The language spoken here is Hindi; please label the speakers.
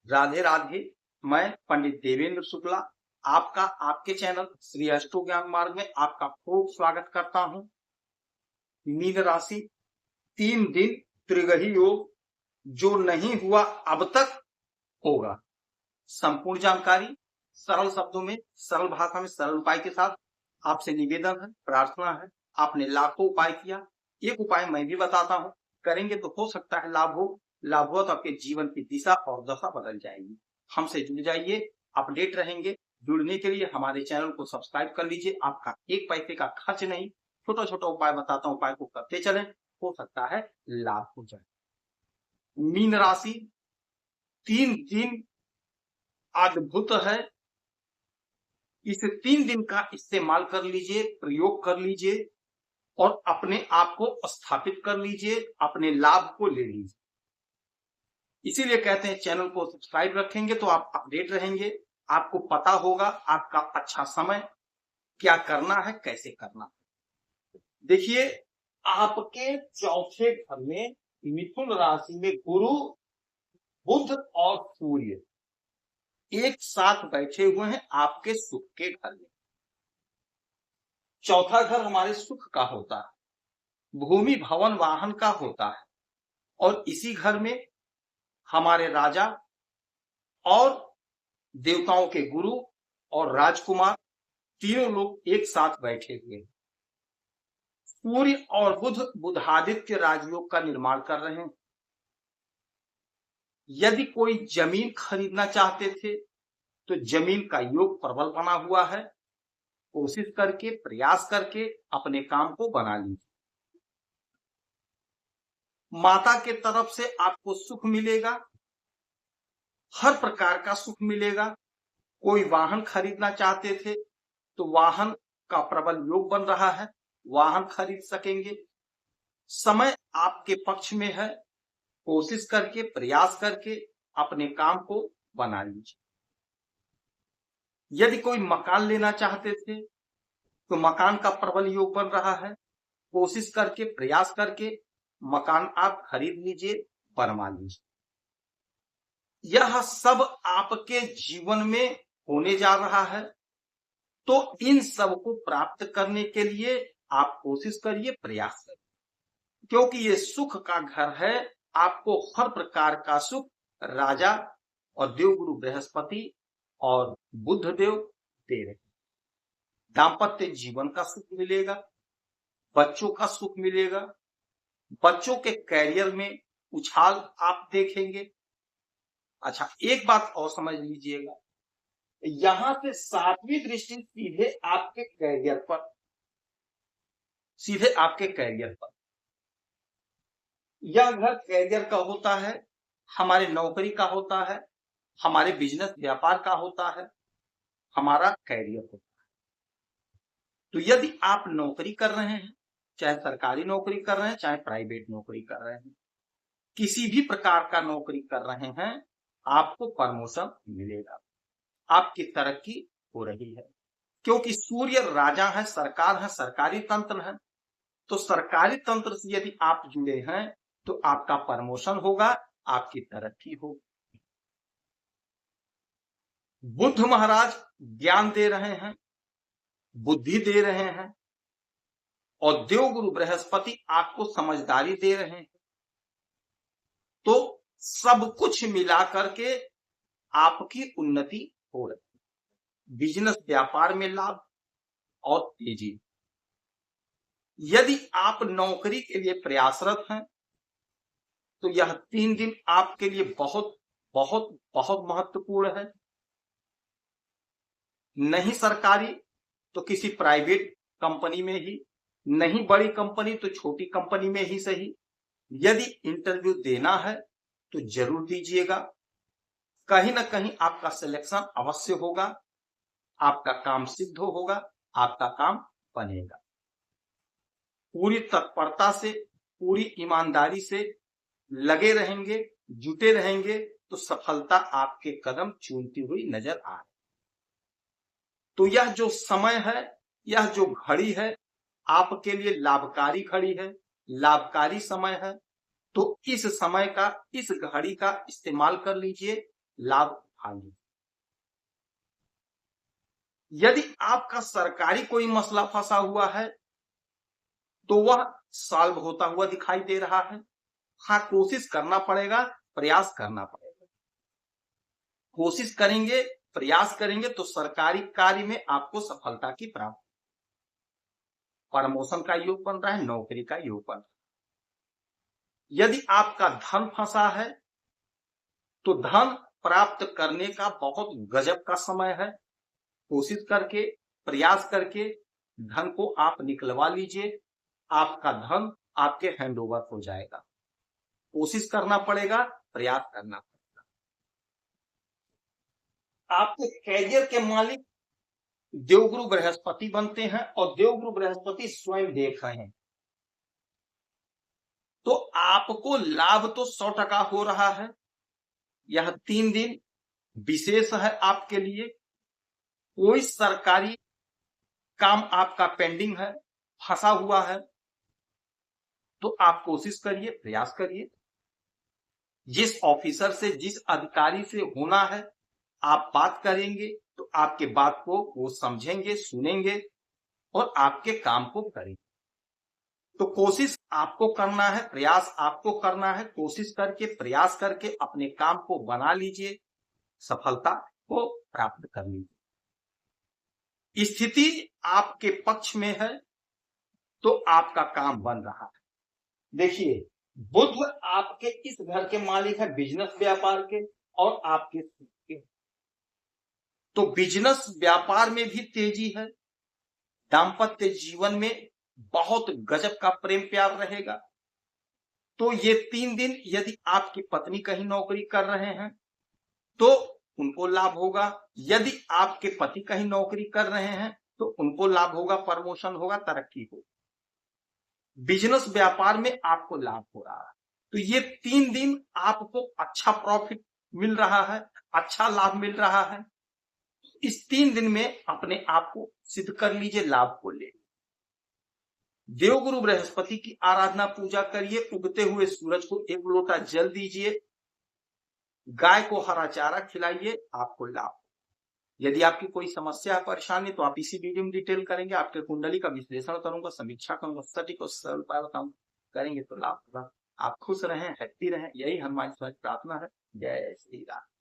Speaker 1: राधे राधे। मैं पंडित देवेंद्र शुक्ला आपका आपके चैनल श्री अष्टो ज्ञान मार्ग में आपका खूब स्वागत करता हूं। मीन राशि 3 दिन त्रिग्रही योग जो नहीं हुआ अब तक होगा। संपूर्ण जानकारी सरल शब्दों में, सरल भाषा में, सरल उपाय के साथ आपसे निवेदन है, प्रार्थना है। आपने लाखों उपाय किया, एक उपाय मैं भी बताता हूं, करेंगे तो हो सकता है लाभ हो। लाभ हो तो आपके जीवन की दिशा और दशा बदल जाएगी। हमसे जुड़ जाइए, अपडेट रहेंगे। जुड़ने के लिए हमारे चैनल को सब्सक्राइब कर लीजिए। आपका एक पैसे का खर्च नहीं, छोटा छोटा उपाय बताता हूं, उपाय को करते चलें, हो सकता है लाभ हो जाए। मीन राशि 3 दिन अद्भुत है। इस 3 दिन का इस्तेमाल कर लीजिए, प्रयोग कर लीजिए और अपने आप को स्थापित कर लीजिए, अपने लाभ को ले लीजिए। इसीलिए कहते हैं चैनल को सब्सक्राइब रखेंगे तो आप अपडेट रहेंगे, आपको पता होगा आपका अच्छा समय क्या करना है, कैसे करना है। देखिए, आपके चौथे घर में मिथुन राशि में गुरु, बुध और सूर्य एक साथ बैठे हुए हैं आपके सुख के घर में। चौथा घर हमारे सुख का होता है, भूमि भवन वाहन का होता है, और इसी घर में हमारे राजा और देवताओं के गुरु और राजकुमार तीनों लोग एक साथ बैठे हुए हैं। सूर्य और बुध बुधादित्य राजयोग का निर्माण कर रहे हैं। यदि कोई जमीन खरीदना चाहते थे तो जमीन का योग प्रबल बना हुआ है। कोशिश करके, प्रयास करके अपने काम को बना लीजिए। माता के तरफ से आपको सुख मिलेगा, हर प्रकार का सुख मिलेगा। कोई वाहन खरीदना चाहते थे तो वाहन का प्रबल योग बन रहा है, वाहन खरीद सकेंगे। समय आपके पक्ष में है, कोशिश करके, प्रयास करके अपने काम को बना लीजिए। यदि कोई मकान लेना चाहते थे तो मकान का प्रबल योग बन रहा है, कोशिश करके, प्रयास करके मकान आप खरीद लीजिए, बनवा लीजिए। यह सब आपके जीवन में होने जा रहा है, तो इन सब को प्राप्त करने के लिए आप कोशिश करिए, प्रयास करिए, क्योंकि ये सुख का घर है। आपको हर प्रकार का सुख राजा और देवगुरु बृहस्पति और बुध देव दे रहे हैं। दाम्पत्य जीवन का सुख मिलेगा, बच्चों का सुख मिलेगा, बच्चों के कैरियर में उछाल आप देखेंगे। अच्छा, एक बात और समझ लीजिएगा, यहां से 7वीं दृष्टि सीधे आपके कैरियर पर, सीधे आपके कैरियर पर। यह घर कैरियर का होता है, हमारे नौकरी का होता है, हमारे बिजनेस व्यापार का होता है, हमारा कैरियर होता है। तो यदि आप नौकरी कर रहे हैं, चाहे सरकारी नौकरी कर रहे हैं, चाहे प्राइवेट नौकरी कर रहे हैं, किसी भी प्रकार का नौकरी कर रहे हैं, आपको प्रमोशन मिलेगा, आपकी तरक्की हो रही है। क्योंकि सूर्य राजा है, सरकार है, सरकारी तंत्र है। तो सरकारी तंत्र से यदि आप जुड़े हैं तो आपका प्रमोशन होगा, आपकी तरक्की होगी। बुध महाराज ज्ञान दे रहे हैं, बुद्धि दे रहे हैं, और देवगुरु बृहस्पति आपको समझदारी दे रहे हैं। तो सब कुछ मिला करके आपकी उन्नति हो रही है, बिजनेस व्यापार में लाभ और तेजी। यदि आप नौकरी के लिए प्रयासरत हैं तो यह 3 दिन आपके लिए बहुत बहुत बहुत महत्वपूर्ण है। नहीं सरकारी तो किसी प्राइवेट कंपनी में ही, नहीं बड़ी कंपनी तो छोटी कंपनी में ही सही। यदि इंटरव्यू देना है तो जरूर दीजिएगा, कहीं ना कहीं आपका सिलेक्शन अवश्य होगा, आपका काम सिद्ध होगा, आपका काम बनेगा। पूरी तत्परता से, पूरी ईमानदारी से लगे रहेंगे, जुटे रहेंगे तो सफलता आपके कदम चूमती हुई नजर आ रही। तो यह जो समय है, यह जो घड़ी है, आपके लिए लाभकारी घड़ी है, लाभकारी समय है। तो इस समय का, इस घड़ी का इस्तेमाल कर लीजिए, लाभ उठा लीजिए। यदि आपका सरकारी कोई मसला फंसा हुआ है तो वह सॉल्व होता हुआ दिखाई दे रहा है। हाँ, कोशिश करना पड़ेगा, प्रयास करना पड़ेगा। कोशिश करेंगे, प्रयास करेंगे तो सरकारी कार्य में आपको सफलता की प्राप्ति, प्रमोशन का योग बन रहा है, नौकरी का योग बन रहा है। यदि आपका धन फंसा है तो धन प्राप्त करने का बहुत गजब का समय है। कोशिश करके, प्रयास करके धन को आप निकलवा लीजिए, आपका धन आपके हैंडओवर हो जाएगा। कोशिश करना पड़ेगा, प्रयास करना पड़ेगा। आपके कैरियर के मालिक देवगुरु बृहस्पति बनते हैं और देवगुरु बृहस्पति स्वयं देख रहे हैं, तो आपको लाभ तो 100% हो रहा है। यह 3 दिन विशेष है आपके लिए। कोई सरकारी काम आपका पेंडिंग है, फंसा हुआ है, तो आप कोशिश करिए, प्रयास करिए। जिस ऑफिसर से, जिस अधिकारी से होना है, आप बात करेंगे तो आपके बात को वो समझेंगे, सुनेंगे और आपके काम को करेंगे। तो कोशिश आपको करना है, प्रयास आपको करना है। कोशिश करके, प्रयास करके अपने काम को बना लीजिए, सफलता को प्राप्त कर लीजिए। स्थिति आपके पक्ष में है तो आपका काम बन रहा है। देखिए, बुध आपके इस घर के मालिक है, बिजनेस व्यापार के, और आपके तो बिजनेस व्यापार में भी तेजी है। दाम्पत्य जीवन में बहुत गजब का प्रेम प्यार रहेगा। तो ये 3 दिन यदि आपकी पत्नी कहीं नौकरी कर रहे हैं तो उनको लाभ होगा। यदि आपके पति कहीं नौकरी कर रहे हैं तो उनको लाभ होगा, प्रमोशन होगा, तरक्की होगी। बिजनेस व्यापार में आपको लाभ हो रहा है। तो ये 3 दिन आपको अच्छा प्रॉफिट मिल रहा है, अच्छा लाभ मिल रहा है। इस 3 दिन में अपने आप को सिद्ध कर लीजिए, लाभ को ले। देवगुरु बृहस्पति की आराधना पूजा करिए, उगते हुए सूरज को 1 लोटा जल दीजिए, गाय को हरा चारा खिलाइए, आपको लाभ। यदि आपकी कोई समस्या परेशानी तो आप इसी वीडियो में डिटेल करेंगे, आपके कुंडली का विश्लेषण करूंगा, समीक्षा करूंगा, सटीक और सरल उपाय बताऊंगा, करेंगे तो लाभ होगा। आप खुश रहें, हैप्पी रहें, यही हमारी प्रार्थना है। जय श्री राम।